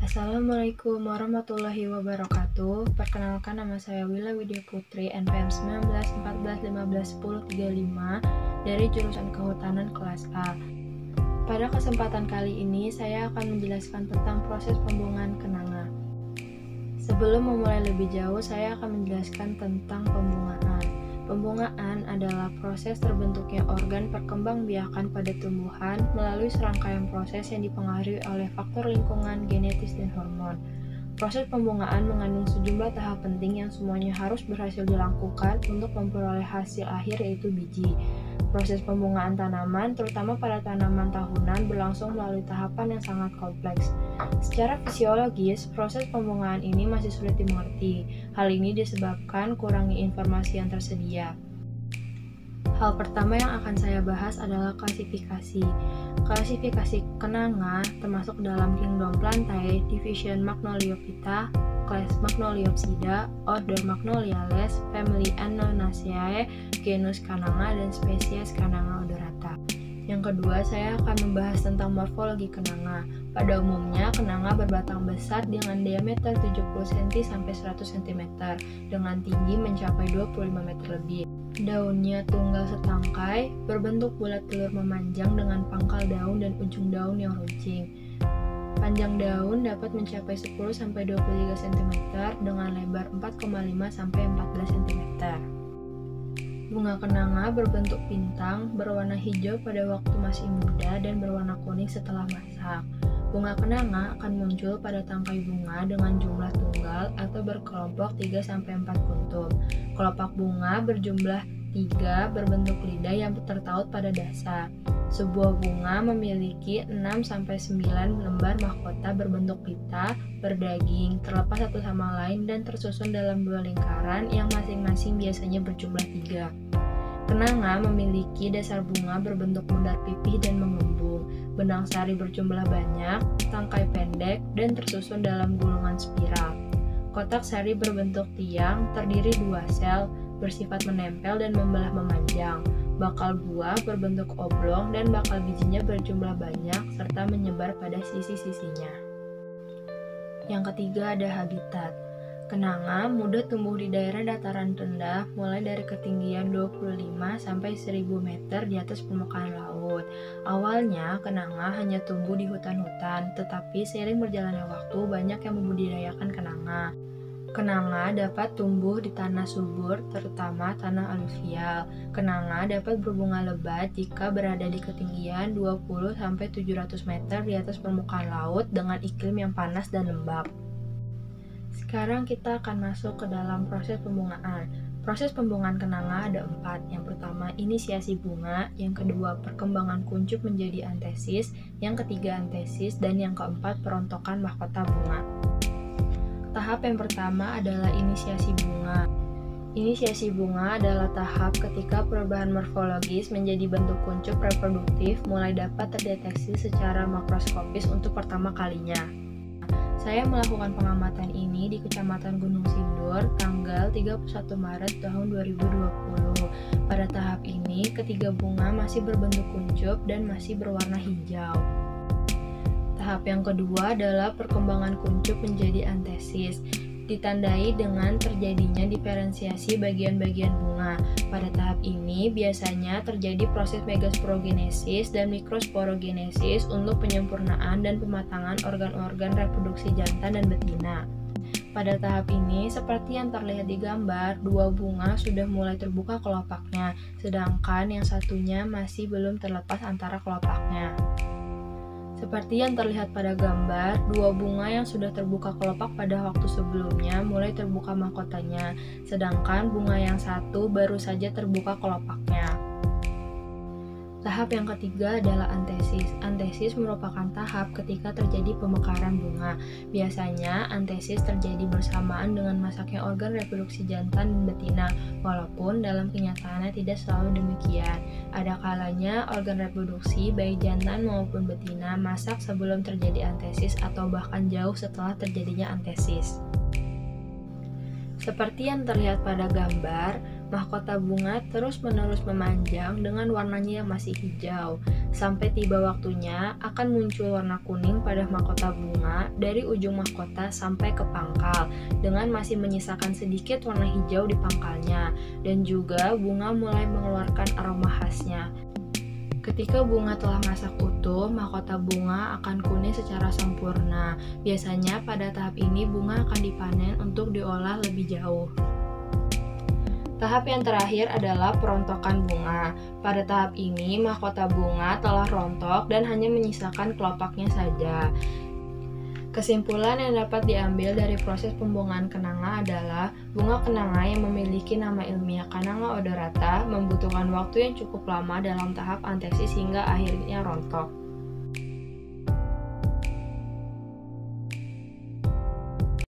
Assalamualaikum warahmatullahi wabarakatuh. Perkenalkan, nama saya Willa Widya Putri, NPM 19 14 15 10 35 dari jurusan Kehutanan kelas A. Pada kesempatan kali ini saya akan menjelaskan tentang proses pembungaan kenanga. Sebelum memulai lebih jauh, saya akan menjelaskan tentang pembungaan. Pembungaan adalah proses terbentuknya organ perkembangbiakan pada tumbuhan melalui serangkaian proses yang dipengaruhi oleh faktor lingkungan, genetis, dan hormon. Proses pembungaan mengandung sejumlah tahap penting yang semuanya harus berhasil dilakukan untuk memperoleh hasil akhir, yaitu biji. Proses pembungaan tanaman, terutama pada tanaman tahunan, berlangsung melalui tahapan yang sangat kompleks. Secara fisiologis, proses pembungaan ini masih sulit dimengerti. Hal ini disebabkan kurangnya informasi yang tersedia. Hal pertama yang akan saya bahas adalah klasifikasi. Klasifikasi kenanga termasuk dalam kingdom Plantae, division Magnoliophyta, class Magnoliopsida, order Magnoliales, family Annanaceae, genus Kananga, dan spesies Kananga odorata. Yang kedua, saya akan membahas tentang morfologi kenanga. Pada umumnya, kenanga berbatang besar dengan diameter 70 cm sampai 100 cm, dengan tinggi mencapai 25 meter lebih. Daunnya tunggal setangkai, berbentuk bulat telur memanjang dengan pangkal daun dan ujung daun yang runcing. Panjang daun dapat mencapai 10-23 cm dengan lebar 4,5-14 cm. Bunga kenanga berbentuk bintang, berwarna hijau pada waktu masih muda dan berwarna kuning setelah masak. Bunga kenanga akan muncul pada tangkai bunga dengan jumlah tunggal atau berkelompok 3-4 kuntum. Kelopak bunga berjumlah 3 berbentuk lidah yang tertaut pada dasar. Sebuah bunga memiliki 6-9 lembar mahkota berbentuk pita, berdaging, terlepas satu sama lain dan tersusun dalam 2 lingkaran yang masing-masing biasanya berjumlah 3. Kenanga memiliki dasar bunga berbentuk bundar pipih dan mengembung, benang sari berjumlah banyak, tangkai pendek, dan tersusun dalam gulungan spiral. Kotak sari berbentuk tiang, terdiri 2 sel, bersifat menempel dan membelah memanjang. Bakal buah berbentuk oblong dan bakal bijinya berjumlah banyak serta menyebar pada sisi-sisinya. Yang ketiga ada habitat. Kenanga mudah tumbuh di daerah dataran rendah mulai dari ketinggian 25 sampai 1000 meter di atas permukaan laut. Awalnya kenanga hanya tumbuh di hutan-hutan, tetapi seiring berjalannya waktu banyak yang membudidayakan kenanga. Kenanga dapat tumbuh di tanah subur, terutama tanah aluvial. Kenanga dapat berbunga lebat jika berada di ketinggian 20-700 meter di atas permukaan laut dengan iklim yang panas dan lembab. Sekarang kita akan masuk ke dalam proses pembungaan. Proses pembungaan kenanga ada 4. Yang pertama, inisiasi bunga. Yang kedua, perkembangan kuncup menjadi antesis. Yang ketiga, antesis. Dan yang keempat, perontokan mahkota bunga. Tahap yang pertama adalah inisiasi bunga. Inisiasi bunga adalah tahap ketika perubahan morfologis menjadi bentuk kuncup reproduktif mulai dapat terdeteksi secara makroskopis untuk pertama kalinya. Saya melakukan pengamatan ini di Kecamatan Gunung Sindur tanggal 31 Maret tahun 2020. Pada tahap ini, ketiga bunga masih berbentuk kuncup dan masih berwarna hijau. Tahap yang kedua adalah perkembangan kuncup menjadi antesis, ditandai dengan terjadinya diferensiasi bagian-bagian bunga. Pada tahap ini biasanya terjadi proses megasporogenesis dan mikrosporogenesis untuk penyempurnaan dan pematangan organ-organ reproduksi jantan dan betina. Pada tahap ini, seperti yang terlihat di gambar, 2 bunga sudah mulai terbuka kelopaknya, sedangkan yang satunya masih belum terlepas antara kelopaknya. Seperti yang terlihat pada gambar, 2 bunga yang sudah terbuka kelopak pada waktu sebelumnya mulai terbuka mahkotanya, sedangkan bunga yang satu baru saja terbuka kelopaknya. Tahap yang ketiga adalah antesis. Antesis merupakan tahap ketika terjadi pemekaran bunga. Biasanya, antesis terjadi bersamaan dengan masaknya organ reproduksi jantan dan betina, walaupun dalam kenyataannya tidak selalu demikian. Ada kalanya organ reproduksi baik jantan maupun betina masak sebelum terjadi antesis atau bahkan jauh setelah terjadinya antesis. Seperti yang terlihat pada gambar, mahkota bunga terus-menerus memanjang dengan warnanya yang masih hijau. Sampai tiba waktunya akan muncul warna kuning pada mahkota bunga dari ujung mahkota sampai ke pangkal, dengan masih menyisakan sedikit warna hijau di pangkalnya, dan juga bunga mulai mengeluarkan aroma khasnya. Ketika bunga telah masak utuh, mahkota bunga akan kuning secara sempurna. Biasanya pada tahap ini bunga akan dipanen untuk diolah lebih jauh. Tahap yang terakhir adalah perontokan bunga. Pada tahap ini, mahkota bunga telah rontok dan hanya menyisakan kelopaknya saja. Kesimpulan yang dapat diambil dari proses pembuangan kenanga adalah bunga kenanga yang memiliki nama ilmiah Cananga odorata membutuhkan waktu yang cukup lama dalam tahap antesis hingga akhirnya rontok.